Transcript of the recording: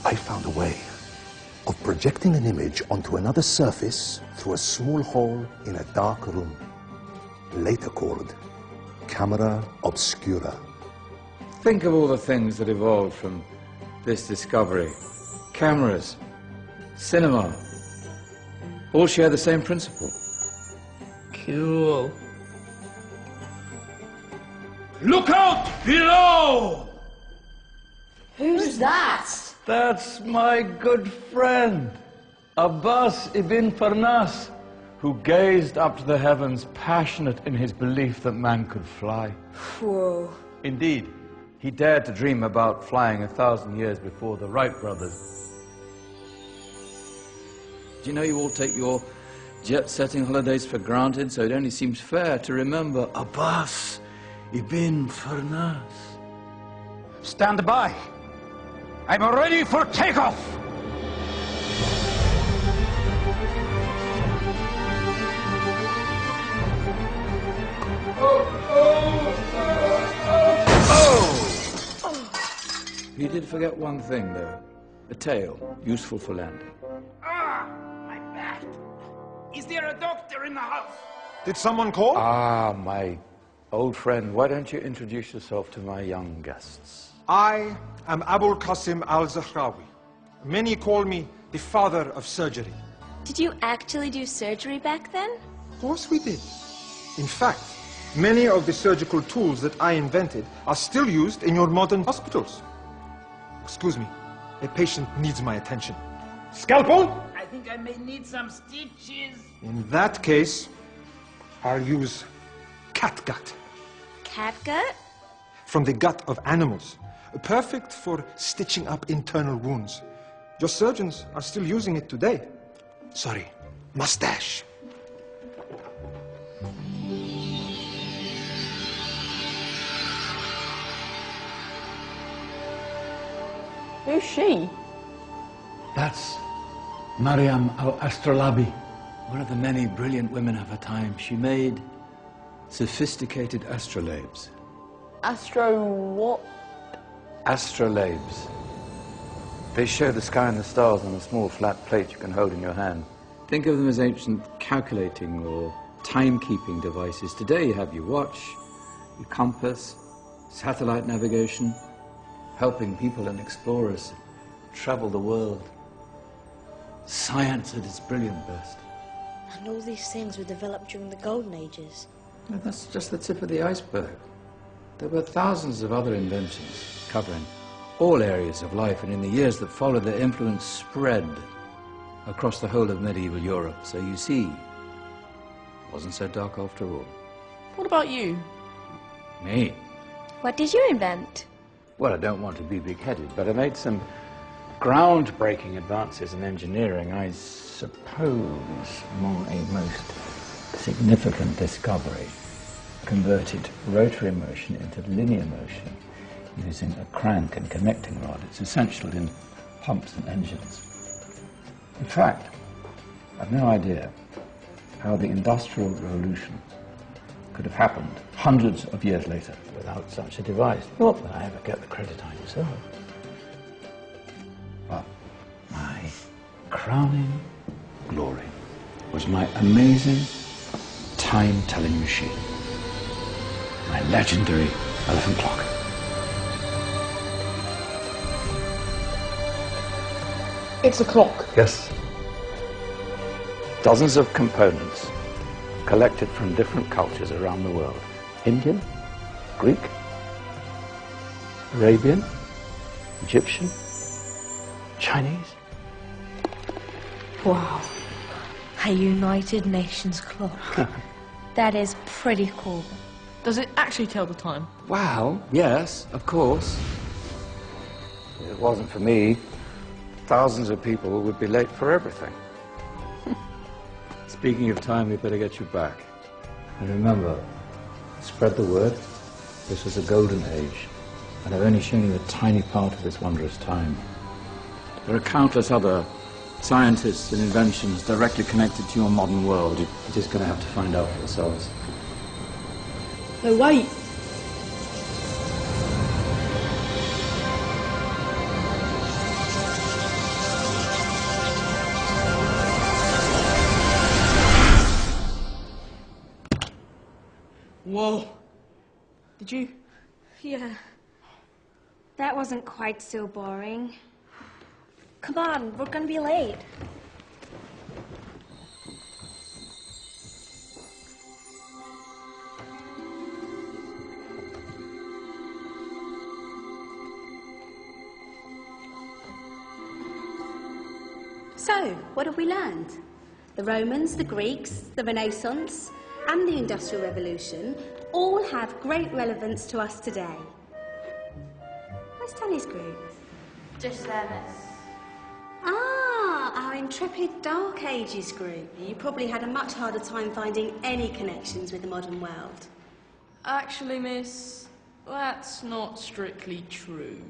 I found a way of projecting an image onto another surface through a small hole in a dark room, later called camera obscura. Think of all the things that evolved from this discovery. Cameras, cinema, all share the same principle. Cool. Look out below! Who's that? That's my good friend, Abbas ibn Farnas, who gazed up to the heavens, passionate in his belief that man could fly. Whoa. Indeed, he dared to dream about flying 1,000 years before the Wright brothers. Do you know you all take your jet-setting holidays for granted, so it only seems fair to remember Abbas ibn Farnas. Stand by. I'm ready for takeoff. You did forget one thing, though. A tail, useful for landing. Ah, my back. Is there a doctor in the house? Did someone call? Ah, my old friend, why don't you introduce yourself to my young guests? I am Abul Qasim al-Zahrawi. Many call me the father of surgery. Did you actually do surgery back then? Of course we did. In fact, many of the surgical tools that I invented are still used in your modern hospitals. Excuse me, a patient needs my attention. Scalpel? I think I may need some stitches. In that case, I'll use catgut. Catgut? From the gut of animals. Perfect for stitching up internal wounds. Your surgeons are still using it today. Sorry, mustache. Who's she? That's Maryam al-Astrolabi. One of the many brilliant women of her time, she made sophisticated astrolabes. Astro what? Astrolabes. They show the sky and the stars on a small flat plate you can hold in your hand. Think of them as ancient calculating or timekeeping devices. Today you have your watch, your compass, satellite navigation, helping people and explorers travel the world. Science at its brilliant best. And all these things were developed during the Golden Ages. No, that's just the tip of the iceberg. There were thousands of other inventions covering all areas of life, and in the years that followed, their influence spread across the whole of medieval Europe. So you see, it wasn't so dark after all. What about you? Me? What did you invent? Well, I don't want to be big-headed, but I made some groundbreaking advances in engineering. I suppose my most significant discovery converted rotary motion into linear motion using a crank and connecting rod. It's essential in pumps and engines. In fact, I've no idea how the Industrial Revolution could have happened hundreds of years later without such a device. Not that I ever get the credit I deserve. But my crowning glory was my amazing time-telling machine. My legendary elephant clock. It's a clock. Yes. Dozens of components collected from different cultures around the world. Indian, Greek, Arabian, Egyptian, Chinese. Wow. A United Nations clock. That is pretty cool. Does it actually tell the time? Well, yes, of course. If it wasn't for me, thousands of people would be late for everything. Speaking of time, we better get you back. And remember, spread the word. This was a golden age, and I've only shown you a tiny part of this wondrous time. There are countless other scientists and inventions directly connected to your modern world. You're just going to have to find out for yourselves. No, wait. Did you? Yeah. That wasn't quite so boring. Come on, we're gonna be late. So, what have we learned? The Romans, the Greeks, the Renaissance, and the Industrial Revolution all have great relevance to us today. Where's Danny's group? Just there, miss. Ah, our intrepid Dark Ages group. You probably had a much harder time finding any connections with the modern world. Actually, miss, that's not strictly true.